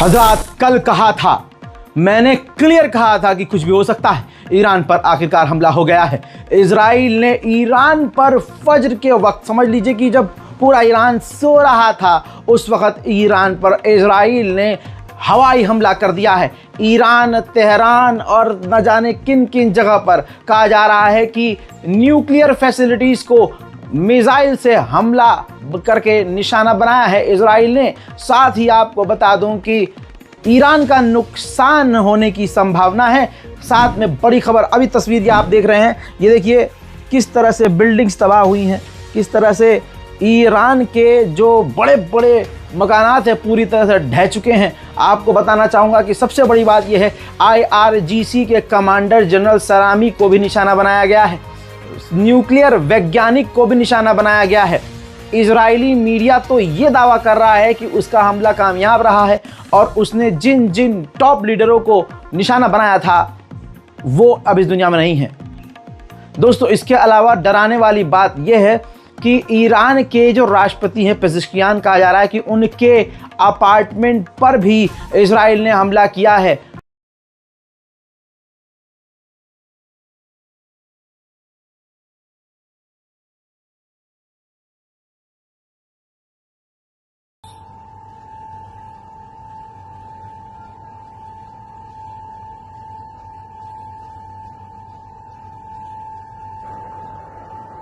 हजरात, कल कहा था, मैंने क्लियर कहा था कि कुछ भी हो सकता है। ईरान पर आखिरकार हमला हो गया है। इजराइल ने ईरान पर फज्र के वक्त, समझ लीजिए कि जब पूरा ईरान सो रहा था, उस वक्त ईरान पर इजराइल ने हवाई हमला कर दिया है। ईरान, तेहरान और न जाने किन किन जगह पर कहा जा रहा है कि न्यूक्लियर फैसिलिटीज़ को मिसाइल से हमला करके निशाना बनाया है इजराइल ने। साथ ही आपको बता दूं कि ईरान का नुकसान होने की संभावना है। साथ में बड़ी खबर, अभी तस्वीर ये आप देख रहे हैं, ये देखिए किस तरह से बिल्डिंग्स तबाह हुई हैं, किस तरह से ईरान के जो बड़े बड़े मकानात हैं पूरी तरह से ढह चुके हैं। आपको बताना चाहूँगा कि सबसे बड़ी बात यह है, IRGC के कमांडर जनरल सलामी को भी निशाना बनाया गया है, न्यूक्लियर वैज्ञानिक को भी निशाना बनाया गया है। इजरायली मीडिया तो ये दावा कर रहा है कि उसका हमला कामयाब रहा है और उसने जिन जिन टॉप लीडरों को निशाना बनाया था वो अब इस दुनिया में नहीं है। दोस्तों, इसके अलावा डराने वाली बात यह है कि ईरान के जो राष्ट्रपति हैं, पेज़ेश्कियान, कहा जा रहा है कि उनके अपार्टमेंट पर भी इजराइल ने हमला किया है।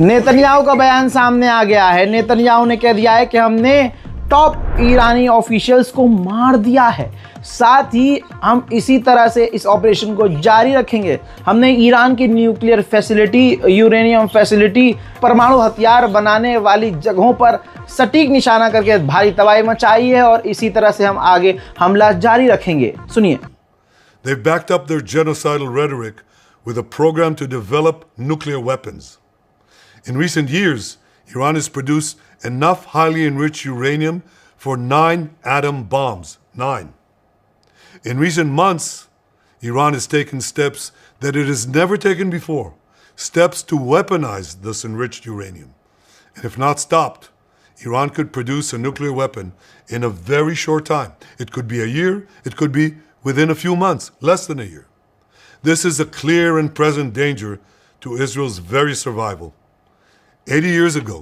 नेतन्याहू का बयान सामने आ गया है। नेतन्याहू ने कह दिया है कि हमने टॉप ईरानी ऑफिशियल्स को मार दिया है, साथ ही हम इसी तरह से इस ऑपरेशन को जारी रखेंगे। हमने ईरान की न्यूक्लियर फैसिलिटी, यूरेनियम फैसिलिटी, परमाणु हथियार बनाने वाली जगहों पर सटीक निशाना करके भारी तबाही मचाई है और इसी तरह से हम आगे हमला जारी रखेंगे। सुनिए। They've backed up their genocidal rhetoric with a program to develop nuclear weapons. In recent years, Iran has produced enough highly enriched uranium for 9 atom bombs. 9. In recent months, Iran has taken steps that it has never taken before, steps to weaponize this enriched uranium. And if not stopped, Iran could produce a nuclear weapon in a very short time. It could be a year, it could be within a few months, less than a year. This is a clear and present danger to Israel's very survival. 80 years ago,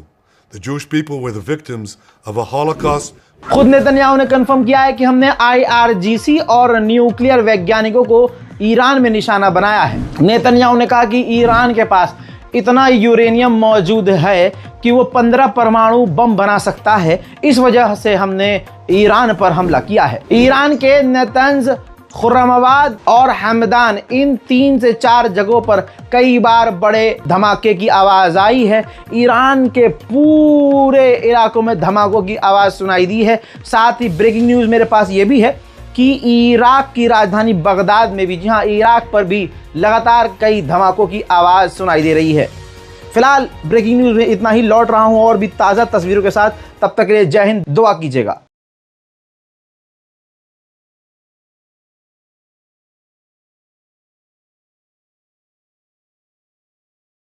the Jewish people were the victims of a Holocaust. खुद Netanyahu ने confirm किया है कि हमने IRGC और nuclear वैज्ञानिकों को Iran में निशाना बनाया है। नेतन्याहू ने कहा कि ईरान के पास इतना यूरेनियम मौजूद है कि वो 15 परमाणु बम बना सकता है। इस वजह से हमने ईरान पर हमला किया है। ईरान के नेतन्ज, खुर्रमाबाद और हमदान, इन 3 से 4 जगहों पर कई बार बड़े धमाके की आवाज़ आई है। ईरान के पूरे इलाकों में धमाकों की आवाज़ सुनाई दी है। साथ ही ब्रेकिंग न्यूज़ मेरे पास ये भी है कि इराक की राजधानी बगदाद में भी, जी हाँ, इराक पर भी लगातार कई धमाकों की आवाज़ सुनाई दे रही है। फिलहाल ब्रेकिंग न्यूज़ में इतना ही। लौट रहा हूँ और भी ताज़ा तस्वीरों के साथ। तब तक के लिए जय हिंद, दुआ कीजिएगा।